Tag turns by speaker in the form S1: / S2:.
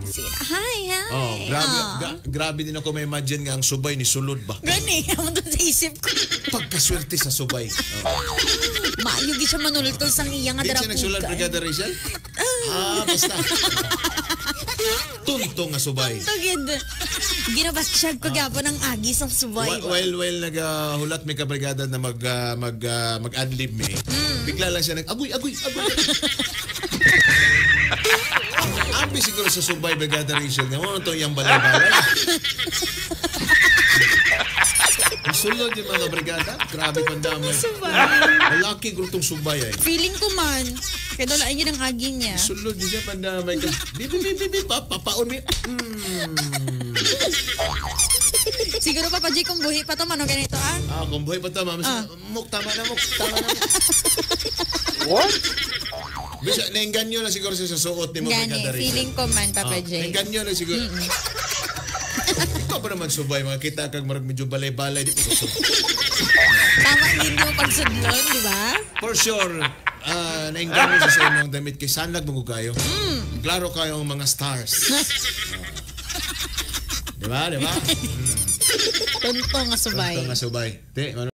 S1: Hi.
S2: Oh, grabe din ako may imagine nga ang subay ni sulod ba.
S1: Gani, ako doon sa isip ko.
S2: Pagkaswerte sa subay.
S1: Maayog siya manultol sang iya nga
S2: Di siya
S1: darapugan.
S2: nagsulat, Brigada Rachel? Basta. Tunto nga subay.
S1: Tugid. Ginabasyag ko gapon ng agi sa subay.
S2: While naghulat may kabrigada na mag-adlib me, bigla lang siya agoy. Ambi siguro sa subay, Brigada Rachel, nga mo ito yung balay-balay. Sulod yung mga brigada, grabe pandamay. Malaki ko itong subay ay.
S1: Feeling ko man, kaya doon yun ang agi niya.
S2: Sulod din siya pandamay ka. Bibi, papaon mi.
S1: Siguro Papa J, kung buhi pa to, mano ganito
S2: Kung buhay pa ito, mama. Tama na.
S3: What?
S2: Bisa, nainganyo na siguro siya sa suot ni mga brigada rin.
S1: Feeling ko man, Papa J.
S2: Nainganyo na siguro. Ikaw pa naman subay, mga kita kag medyo balay-balay. Di pa subay.
S1: Tama din yung pagsudlon, di ba?
S2: For sure, nainganyo siya sa inyong damit kay sanlag mo kayo. Klaro kayo ang mga stars. Di ba?
S1: Tunto nga subay.
S2: Tunto nga subay.